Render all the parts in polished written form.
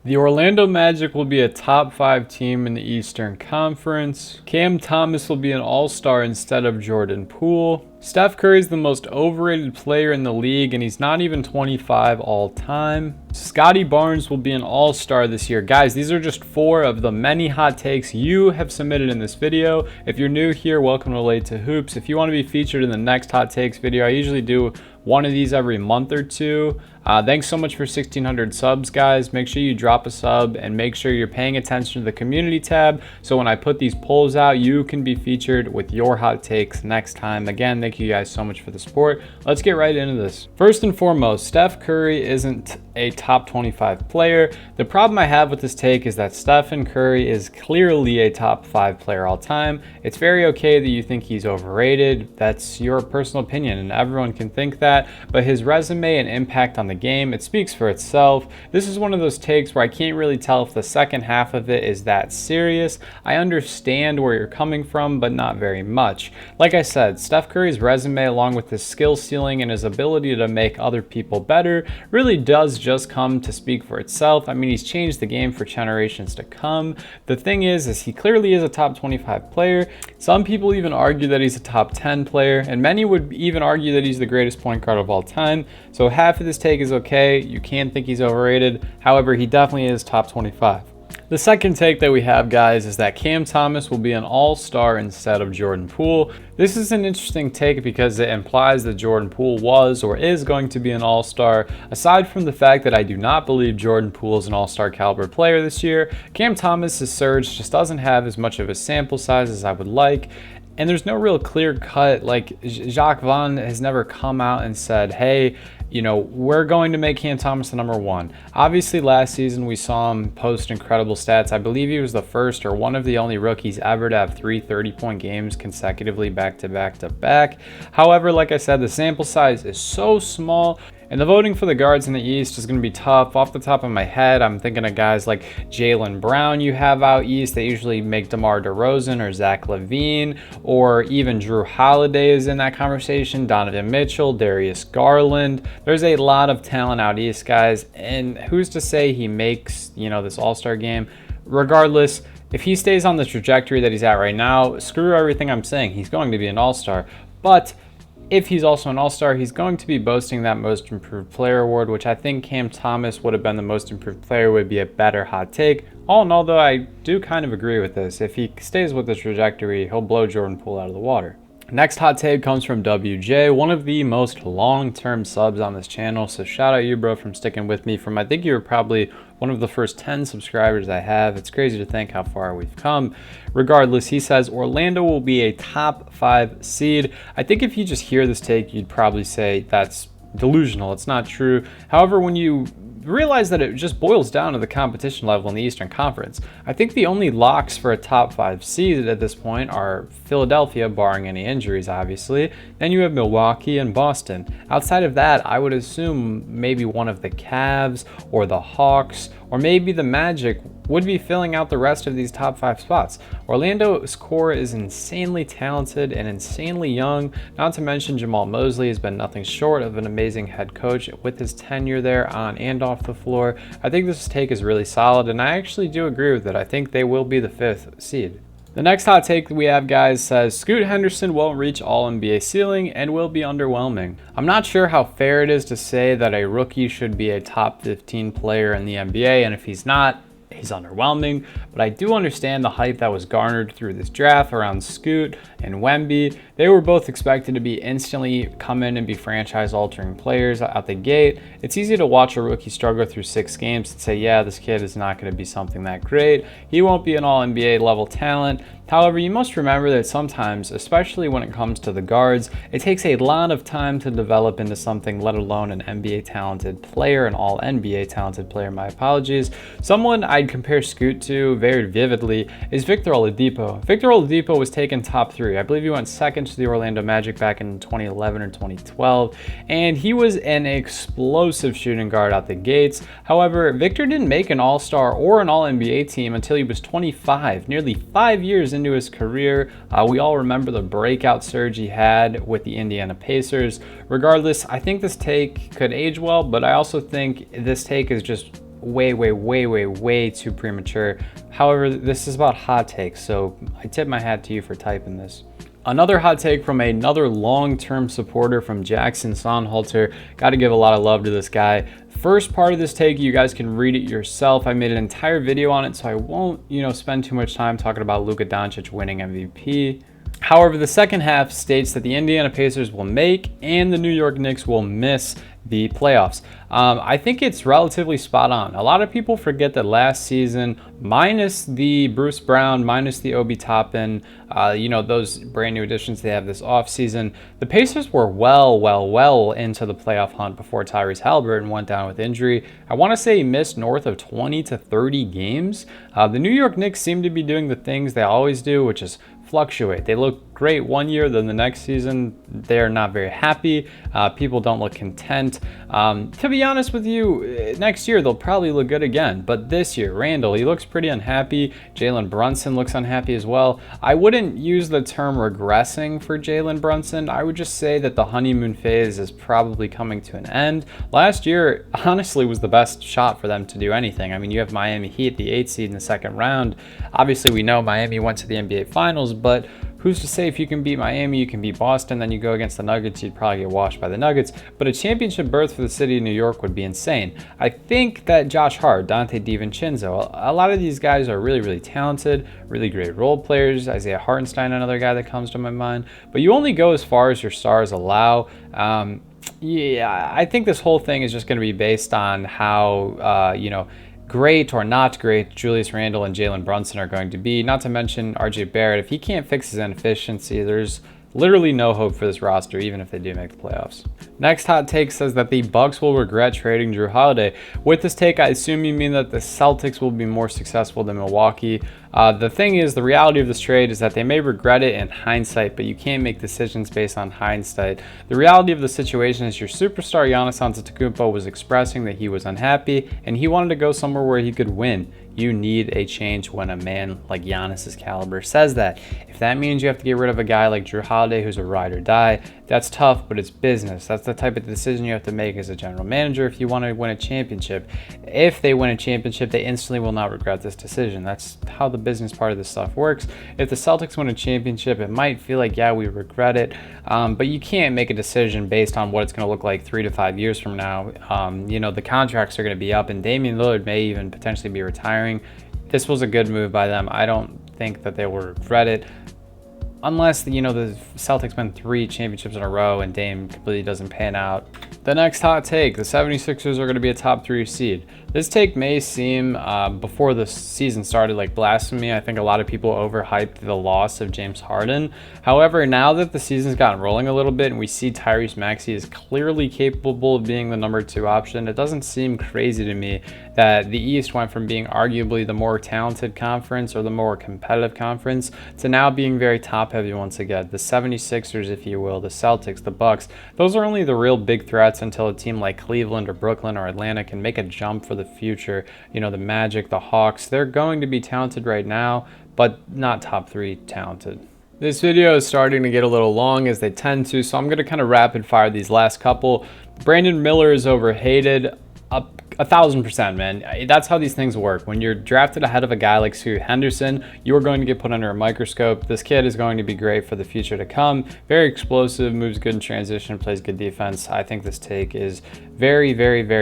The Orlando Magic will be a top 5 team in the Eastern Conference. Cam Thomas will be an all-star instead of Jordan Poole. Steph Curry is the most overrated player in the league, and he's not even 25 all time. Scotty Barnes will be an all-star this year. Guys, these are just 4 of the many hot takes you have submitted in this video. If you're new here, welcome to Late to Hoops. If you want to be featured in the next hot takes video, I usually do one of these every month or two. Thanks so much for 1,600 subs, guys. Make sure you drop a sub and make sure you're paying attention to the community tab, so when I put these polls out, you can be featured with your hot takes next time. Again, thank you guys so much for the support. Let's get right into this. First and foremost, Steph Curry isn't a top 25 player. The problem I have with this take is that Stephen Curry is clearly a top 5 player all time. It's very okay that you think he's overrated. That's your personal opinion, and everyone can think that, but his resume and impact on the game, it speaks for itself. This is one of those takes where I can't really tell if the second half of it is that serious. I understand where you're coming from, but not very much. Like I said, Steph Curry's resume, along with his skill ceiling and his ability to make other people better, really does just come to speak for itself. I mean, he's changed the game for generations to come. The thing is he clearly is a top 25 player. Some people even argue that he's a top 10 player, and many would even argue that he's the greatest point guard of all time. So half of this take is okay. You can think he's overrated. However, he definitely is top 25. The second take that we have, guys, is that Cam Thomas will be an all-star instead of Jordan Poole. This is an interesting take because it implies that Jordan Poole was or is going to be an all-star. Aside from the fact that I do not believe Jordan Poole is an all-star caliber player this year, Cam Thomas's surge just doesn't have as much of a sample size as I would like. And there's no real clear cut, like Jacques Vaughn has never come out and said, hey, you know, we're going to make Cam Thomas the number 1. Obviously, last season we saw him post incredible stats. I believe he was the first or one of the only rookies ever to have 3 30-point games consecutively back to back to back. However, like I said, the sample size is so small, and the voting for the guards in the East is going to be tough. Off the top of my head, I'm thinking of guys like Jaylen Brown you have out East. They usually make DeMar DeRozan or Zach LaVine, or even Drew Holiday is in that conversation, Donovan Mitchell, Darius Garland. There's a lot of talent out East, guys, and who's to say he makes, you know, this all-star game? Regardless, if he stays on the trajectory that he's at right now, screw everything I'm saying. He's going to be an all-star. But if he's also an all-star, he's going to be boasting that most improved player award, which I think Cam Thomas would have been the most improved player, would be a better hot take. All in all, though, I do kind of agree with this. If he stays with the trajectory, he'll blow Jordan Poole out of the water. Next hot take comes from WJ, one of the most long-term subs on this channel. So shout out you, bro, from sticking with me from, I think you were probably one of the first 10 subscribers I have. It's crazy to think how far we've come. Regardless, he says Orlando will be a top 5 seed. I think if you just hear this take, you'd probably say that's delusional. It's not true. However, when you realize that it just boils down to the competition level in the Eastern Conference, I think the only locks for a top 5 seed at this point are Philadelphia, barring any injuries, obviously. Then you have Milwaukee and Boston. Outside of that, I would assume maybe one of the Cavs or the Hawks or maybe the Magic would be filling out the rest of these top 5 spots. Orlando's core is insanely talented and insanely young, not to mention Jamal Mosley has been nothing short of an amazing head coach with his tenure there on and off the floor. I think this take is really solid, and I actually do agree with it. I think they will be the 5th seed. The next hot take that we have, guys, says Scoot Henderson won't reach All-NBA ceiling and will be underwhelming. I'm not sure how fair it is to say that a rookie should be a top 15 player in the NBA, and if he's not, he's underwhelming, but I do understand the hype that was garnered through this draft around Scoot and Wemby. They were both expected to be instantly come in and be franchise-altering players out the gate. It's easy to watch a rookie struggle through 6 games and say, yeah, this kid is not going to be something that great. He won't be an All-NBA level talent. However, you must remember that sometimes, especially when it comes to the guards, it takes a lot of time to develop into something, let alone an NBA talented player, an all NBA talented player, my apologies. Someone I'd compare Scoot to very vividly is Victor Oladipo. Victor Oladipo was taken top 3. I believe he went second to the Orlando Magic back in 2011 or 2012, and he was an explosive shooting guard out the gates. However, Victor didn't make an all-star or an all-NBA team until he was 25, nearly 5 years into his career. We all remember the breakout surge he had with the Indiana Pacers. Regardless, I think this take could age well, but I also think this take is just way too premature. However, this is about hot takes, so I tip my hat to you for typing this. Another hot take from another long-term supporter from Jackson Sonhalter. Got to give a lot of love to this guy. First part of this take, you guys can read it yourself. I made an entire video on it, so I won't, spend too much time talking about Luka Doncic winning MVP. However, the second half states that the Indiana Pacers will make and the New York Knicks will miss the playoffs. I think it's relatively spot on. A lot of people forget that last season, minus the Bruce Brown, minus the Obi Toppin, those brand new additions they have this offseason, the Pacers were well into the playoff hunt before Tyrese Haliburton went down with injury. I want to say he missed north of 20 to 30 games. The New York Knicks seem to be doing the things they always do, which is fluctuate. They look great one year, then the next season they're not very happy. People don't look content. To be honest with you, next year they'll probably look good again. But this year, Randall, he looks pretty unhappy. Jalen Brunson looks unhappy as well. I wouldn't use the term regressing for Jalen Brunson. I would just say that the honeymoon phase is probably coming to an end. Last year, honestly, was the best shot for them to do anything. I mean, you have Miami Heat, the 8th seed in the second round. Obviously, we know Miami went to the NBA Finals, but who's to say if you can beat Miami, you can beat Boston, then you go against the Nuggets, you'd probably get washed by the Nuggets. But a championship berth for the city of New York would be insane. I think that Josh Hart, Dante DiVincenzo, a lot of these guys are really talented, really great role players. Isaiah Hartenstein, another guy that comes to my mind. But you only go as far as your stars allow. Yeah, I think this whole thing is just going to be based on how, great or not great Julius Randle and Jalen Brunson are going to be. Not to mention RJ Barrett. If he can't fix his inefficiency, there's literally no hope for this roster, even if they do make the playoffs. Next hot take says that the Bucks will regret trading Jrue Holiday. With this take, I assume you mean that the Celtics will be more successful than Milwaukee. The thing is, the reality of this trade is that they may regret it in hindsight, but you can't make decisions based on hindsight. The reality of the situation is your superstar Giannis Antetokounmpo was expressing that he was unhappy and he wanted to go somewhere where he could win. You need a change when a man like Giannis's caliber says that. If that means you have to get rid of a guy like Jrue Holiday who's a ride or die, that's tough, but it's business. That's the type of decision you have to make as a general manager if you want to win a championship. If they win a championship, they instantly will not regret this decision. That's how the business part of this stuff works. If the Celtics win a championship, it might feel like, yeah, we regret it, but you can't make a decision based on what it's going to look like 3 to 5 years from now. The contracts are going to be up, and Damian Lillard may even potentially be retiring. This was a good move by them. I don't think that they will regret it. Unless, the Celtics win 3 championships in a row and Dame completely doesn't pan out. The next hot take, the 76ers are going to be a top 3 seed. This take may seem, before the season started, like blasphemy. I think a lot of people overhyped the loss of James Harden. However, now that the season's gotten rolling a little bit and we see Tyrese Maxey is clearly capable of being the number 2 option, it doesn't seem crazy to me that the East went from being arguably the more talented conference or the more competitive conference to now being very top-heavy once again. The 76ers, if you will, the Celtics, the Bucks, those are only the real big threats until a team like Cleveland or Brooklyn or Atlanta can make a jump for the future. The Magic, the Hawks, they're going to be talented right now, but not top 3 talented. This video is starting to get a little long, as they tend to, so I'm going to kind of rapid fire these last couple. Brandon Miller is overhated. 1,000%, man. That's how these things work. When you're drafted ahead of a guy like Scoot Henderson, you are going to get put under a microscope. This kid is going to be great for the future to come. Very explosive, moves good in transition, plays good defense. I think this take is very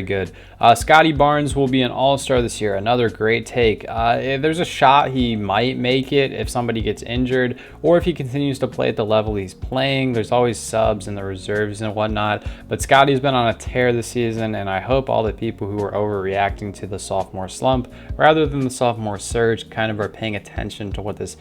good. Scotty Barnes will be an all-star this year. Another great take. There's a shot he might make it if somebody gets injured or if he continues to play at the level he's playing. There's always subs in the reserves and whatnot, but Scotty's been on a tear this season, and I hope all the people who are overreacting to the sophomore slump rather than the sophomore surge kind of are paying attention to what this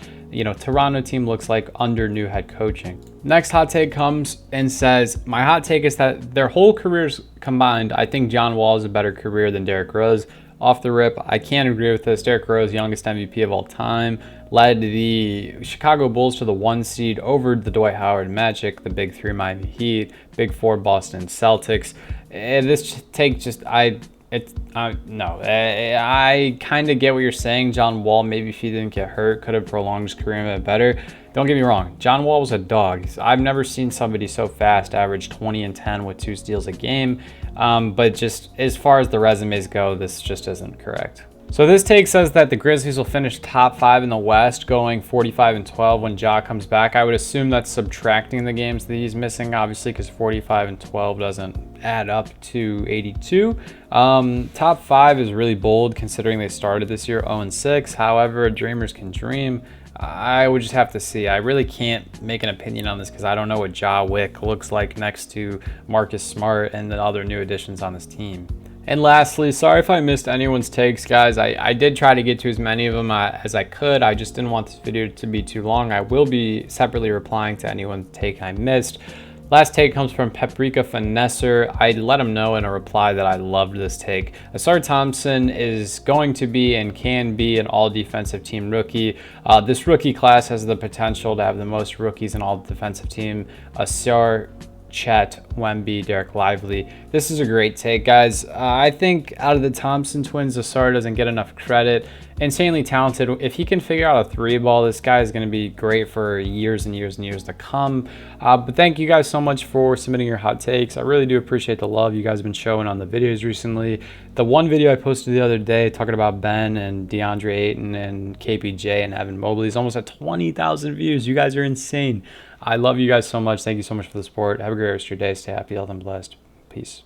Toronto team looks like under new head coaching. Next hot take comes and says, my hot take is that their whole careers combined, I think John Wall is a better career than Derrick Rose. Off the rip, I can't agree with this. Derrick Rose, youngest MVP of all time, led the Chicago Bulls to the 1 seed over the Dwight Howard Magic, the Big 3 Miami Heat, Big 4 Boston Celtics. This take just, No. I kind of get what you're saying. John Wall, maybe if he didn't get hurt, could have prolonged his career a bit better. Don't get me wrong. John Wall was a dog. I've never seen somebody so fast, average 20 and 10 with 2 steals a game. But just as far as the resumes go, this just isn't correct. So this take says that the Grizzlies will finish top 5 in the West, going 45 and 12 when Ja comes back. I would assume that's subtracting the games that he's missing, obviously, because 45 and 12 doesn't add up to 82. Top 5 is really bold considering they started this year 0 and 6. However, dreamers can dream. I would just have to see. I really can't make an opinion on this because I don't know what Ja Wick looks like next to Marcus Smart and the other new additions on this team. And lastly, sorry if I missed anyone's takes, guys. I did try to get to as many of them as I could. I just didn't want this video to be too long. I will be separately replying to anyone's take I missed. Last take comes from Paprika Finesser. I let him know in a reply that I loved this take. Asar Thompson is going to be and can be an all-defensive team rookie. This rookie class has the potential to have the most rookies in all defensive team. Asar, Chet, Wemby, Derek Lively. This is a great take, guys. I think out of the Thompson twins, Asar doesn't get enough credit. Insanely talented. If he can figure out a 3-ball, this guy is going to be great for years and years and years to come. But thank you guys so much for submitting your hot takes. I really do appreciate the love you guys have been showing on the videos recently. The one video I posted the other day talking about Ben and DeAndre Ayton and KPJ and Evan Mobley is almost at 20,000 views. You guys are insane. I love you guys so much. Thank you so much for the support. Have a great rest of your day. Stay happy, healthy, and blessed. Peace.